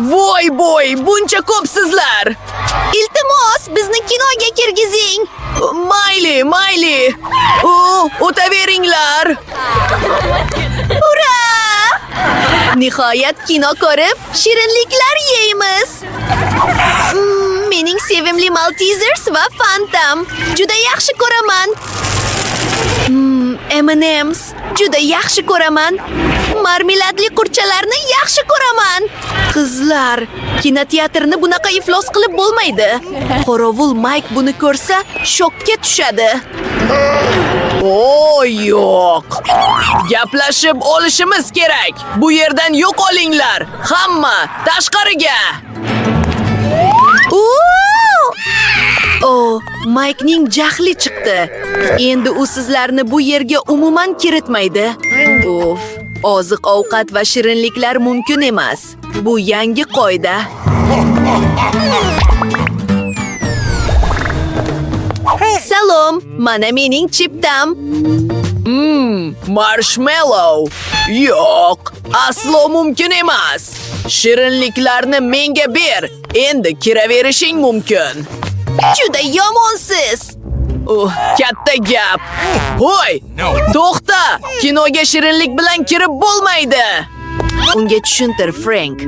Voy boy, buncha ko'psizlar. Iltimos, bizni kinoga kirgizing. Mayli. O'taveringlar. Ura! Nihoyat kino ko'rib, shirinliklar yeymiz. Mening sevimli Maltesers va Fantam. Juda yaxshi ko'raman. M&M's juda yaxshi ko'raman. Marmeladli qurchalarni yaxshi ko'raman. Qizlar, kinoteatrni bunaqa iflos qilib bo'lmaydi. Qorovul Mike buni ko'rsa, shokka tushadi. Yo'q. Gaplashib olishimiz kerak. Bu yerdan yo'qolinglar. Hamma tashqariga. Mike'ning jahli chiqdi. Endi u sizlarni bu yerga umuman kiritmaydi. Oziq-ovqat va shirinliklar mumkin emas. Bu yangi qoida. Salom, mana mening chiptam. Marshmallow. Yo'q, aslo mumkin emas. Shirinliklarni menga ber. Endi kiraverishing mumkin. Juda yomonsiz. Katta gap. Hoy! To'xta! Kinoga shirinlik bilan kirib bo'lmaydi. Unga tushuntir, Frank.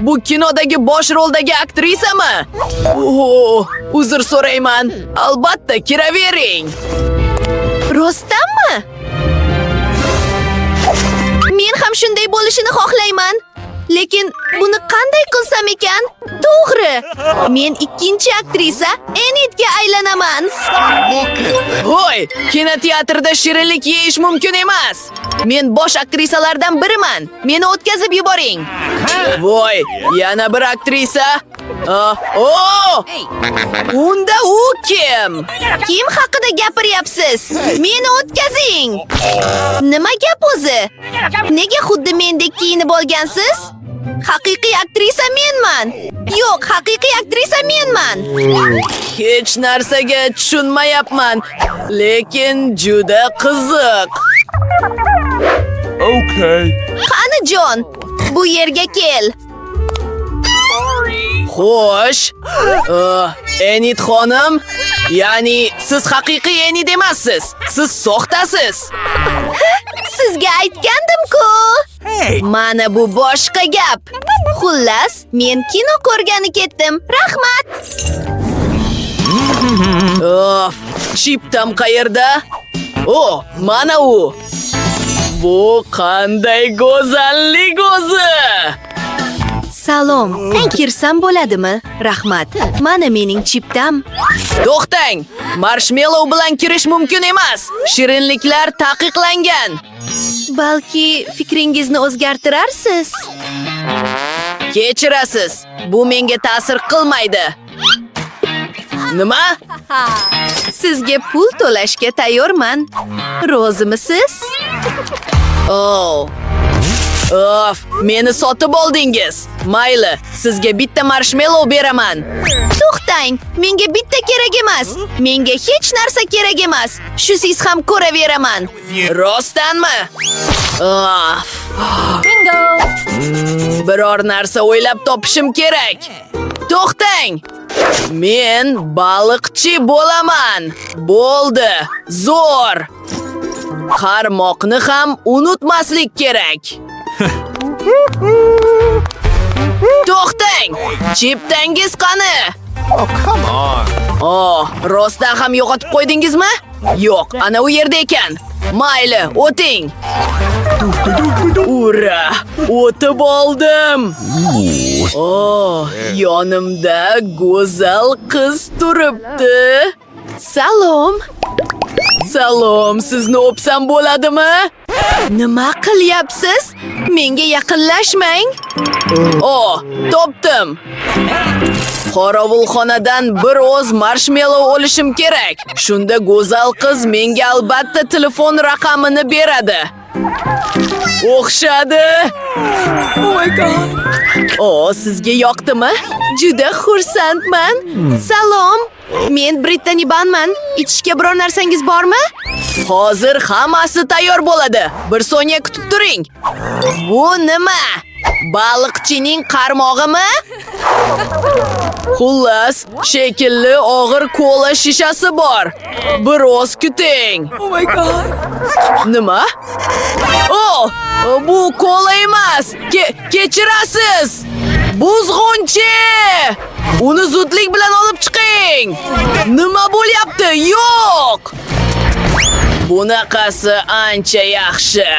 Bu kinodagi bosh roldagi aktrisami? Uzr so'rayman. Albatta kiravering. Rostdanmi? Men ham shunday bo'lishini xohlayman. Lekin buni qanday qilsam ekan? To'g'ri. Men ikkinchi aktrisa Enidga aylanaman. Hoy, kinoteatrda shirinlik yeyish mumkin emas. Men bosh aktrisalardan biriman. Meni o'tkazib yuboring. Voy, yana bir aktrisa? Unda u kim? Kim haqida gapiryapsiz? Meni o'tkazing. Nima gap o'zi? Nega xuddi mendek kiyinib olgansiz? Haqiqiy aktrisa menman. Yo'q, haqiqiy aktrisa menman. Hech narsaga tushunmayapman, lekin juda qiziq. Qani Jon, bu yerga kel. Xo'sh. Enid xonim, ya'ni siz haqiqiy Enid emassiz. Siz soxtasiz. Sizga aytgandim-ku. Mana bu boshqa gap. Xullas, men kino ko'rgani ketdim. Rahmat. Chiptam qayerda? Mana u. Bu qanday go'zallik o'zi? Salom. Kirsam bo'ladimi? Rahmat. Mana mening chiptam. To'xtang. Marshmallow bilan kirish mumkin emas. Shirinliklar taqiqlangan. Balki fikringizni o'zgartirarsiz. Kechirasiz. Bu menga ta'sir qilmaydi. Nima? Sizga pul to'lashga tayyorman. Rozimisiz? Meni sotib oldingiz. Mayli, sizga bitta marshmallow beraman. To'xtang, menga bitta kerak emas. Menga hech narsa kerak emas. Shusiz ham ko'raveraman. Rostdanmi? Bingo! Biror narsa o'ylab topishim kerak. To'xtang! Men baliqchi bo'laman. Bo'ldi. Zo'r. Qarmoqni ham unutmaslik kerak. To'xtang! Chiptangiz qani? Come on. Rostdan ham yo'qotib qo'ydingizmi? Yo'q, ana u yerda ekan. Mayli, o'ting. Ura, o'tib oldim. Yonimda go'zal qiz turibdi. Salom. Salom, sizni o'psam bo'ladimi? Nima qilyapsiz? Menga yaqinlashmang. Topdim. Qorovulxonadan bir oz marshmallow olishim kerak. Shunda go'zal qiz menga albatta telefon raqamini beradi. O'xshadi. Oh my god. Sizga yoqdimi? Juda xursandman. Salom. Men Brittany Banman. Ichishga biror narsangiz bormi? Hozir hammasi tayyor bo'ladi. Bir soniya kutib turing. Bu nima? Baliqchining qarmog'imi? Xullas, shekilli og'ir kola shishasi bor. Biroz kuting. Oh my god. Nima? Oh, bu kola emas. Kechirasiz. Buzg'unchi! Uni zudlik bilan olib chiqing. Nima bo'lyapti? Yo'q. Bunaqasi ancha yaxshi.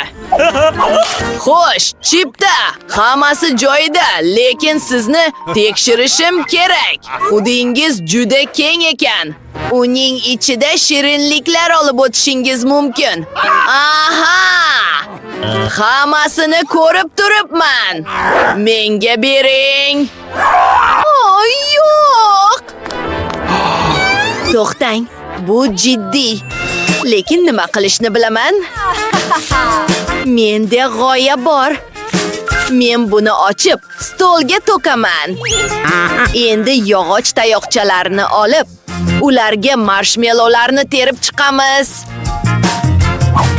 Xo'sh, chipta, hammasi joyida, lekin sizni tekshirishim kerak. Xudingiz juda keng ekan. Uning ichida shirinliklar olib o'tishingiz mumkin. Aha! Hammasini ko'rib turibman. Menga bering. Oh, yo'q. To'xtang, bu jiddiy. Lekin nima qilishni bilaman? Menda g'oya bor. Men buni ochib, stolga to'kaman. Endi yog'och tayoqchalarni olib, ularga marshmelolarni terib chiqamiz.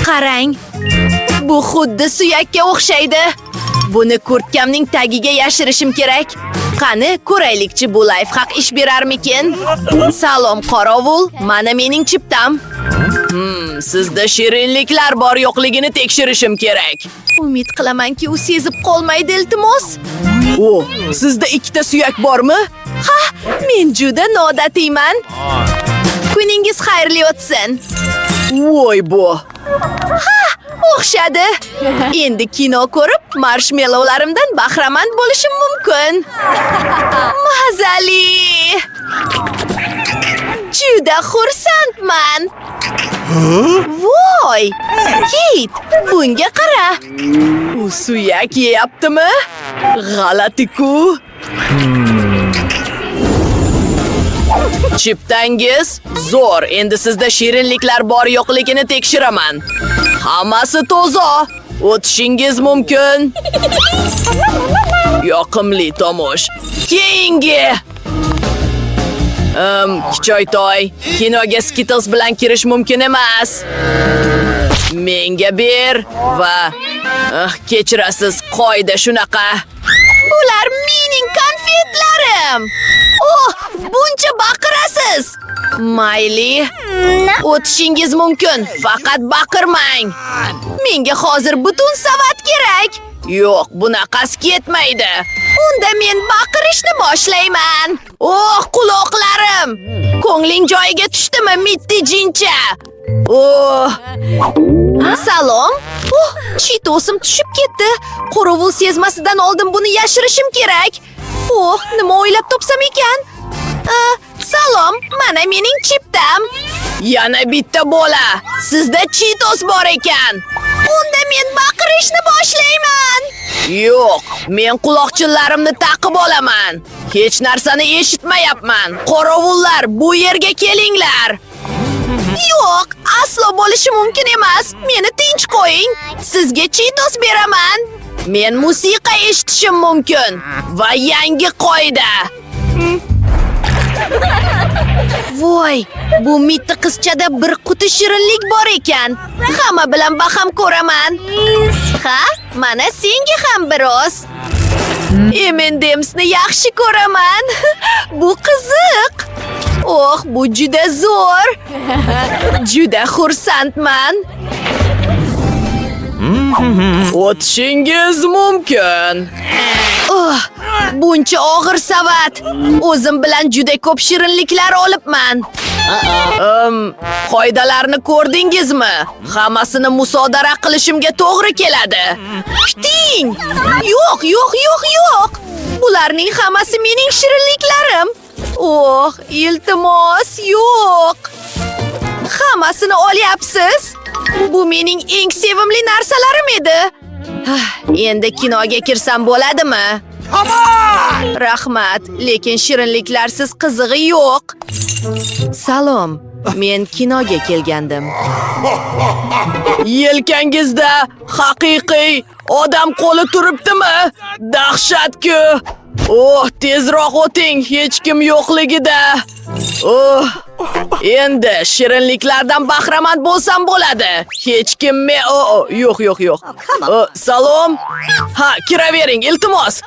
Qarang, bu xuddi suyakka o'xshaydi. Buni kurtkamning tagiga yashirishim kerak. Qani, ko'raylikchi bu layfhaq ish berarmikin? Salom qorovul, mana mening chiptam. Sizda shirinliklar bor yo'qligini tekshirishim kerak. Umid qilamanki, u sezib qolmaydi, iltimos. O, sizda ikkita suyak bormi? Ha, men juda nodatiyman. Kuningiz xayrli o'tsin. Voy bu. Ha, o'xshadi. Endi kino ko'rib, marshmelolarimdan bahramand bo'lishim mumkin. Mazali. Juda xursandman. Voy! Kit, bunga qara. U suyak yeyaptimi? G'alati-ku. Chiptangiz zo'r. Endi sizda shirinliklar bor yo'qligini tekshiraman. Hammasi toza. O'tishingiz mumkin. Yoqimli tomosh. Keyingi. Kichoytoy, kinoga Skittles bilan kirish mumkin emas. Menga ber va kechirasiz, qoida shunaqa. Bular mening konfetlarim. Oh, buncha baqirasiz. Mayli, o'tishingiz mumkin, faqat baqirmang. Menga hozir butun savat kerak. Yo'q, bunaqasi ketmaydi. Unda men baqirishni boshlayman. Oh, quloqlarim. Ko'ngling joyiga tushdimi, mitti jincha? Oh. Salom. Oh, chitosim tushib ketdi. Qorovul sezmasidan oldin buni yashirishim kerak. Oh, nima o'ylab topsam ekan? Salom, mana mening chiptam. Yana bitta bola. Sizda chitos bor ekan. Unda men baqirishni boshlayman. Yo'q, men quloqchinlarimni taqib olaman. Hech narsani eshitmayapman. Qorovullar, bu yerga kelinglar. Yo'q, aslo bo'lishi mumkin emas. Meni tinch qo'ying. Sizga chitos beraman. Men musiqa eshitishim mumkin va yangi qoida. Voy, bu mitti qizchada bir quti shirinlik bor ekan. Hamma bilan baham ko'raman. Ha, mana senga ham biroz. M&M'sni yaxshi ko'raman. Bu qiziq. Oh, bu juda zo'r. Juda xursandman. O'tishingiz mumkin. Oh, buncha og'ir savat. O'zim bilan juda ko'p shirinliklar olibman. Qoidalarni ko'rdingizmi? Hammasini musodara qilishimga to'g'ri keladi. Kuting! Yo'q, yo'q, yo'q, yo'q. Bularning hammasi mening shirinliklarim. Oh, iltimos, yo'q. Hammasini olyapsiz. Bu mening eng sevimli narsalarim edi. Endi kinoga kirsam bo'ladimi? Rahmat, lekin shirinliklarsiz qizig'i yo'q. Salom, men kinoga kelgandim. Yelkangizda haqiqiy odam qo'li turibdimi? Dahshat-ku. Oh, tezroq o'ting, hech kim yo'qligida. Oh, Endi shirinliklardan bahramand bo'lsam bo'ladi. Hech kim yo'q. Salom. Ha, kiravering, iltimos.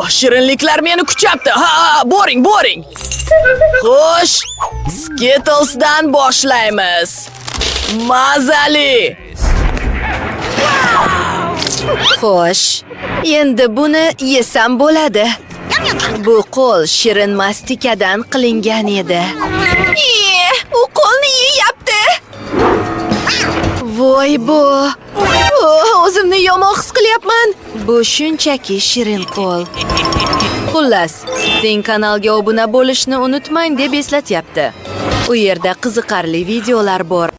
Shirinliklar meni kuchapti. Ha, boring. Xo'sh, Skittles'dan boshlaymiz. Mazali. Xo'sh, endi buni yesam bo'ladi. Bu qo'l shirin mastikadan qilingan edi. U qo'lni yeyapti. Voy bu. O'zimni yomon his qilyapman. Bu shunchaki shirin qo'l. Xullas, Ting kanalga obuna bo'lishni unutmang deb eslatyapti. U yerda qiziqarli videolar bor.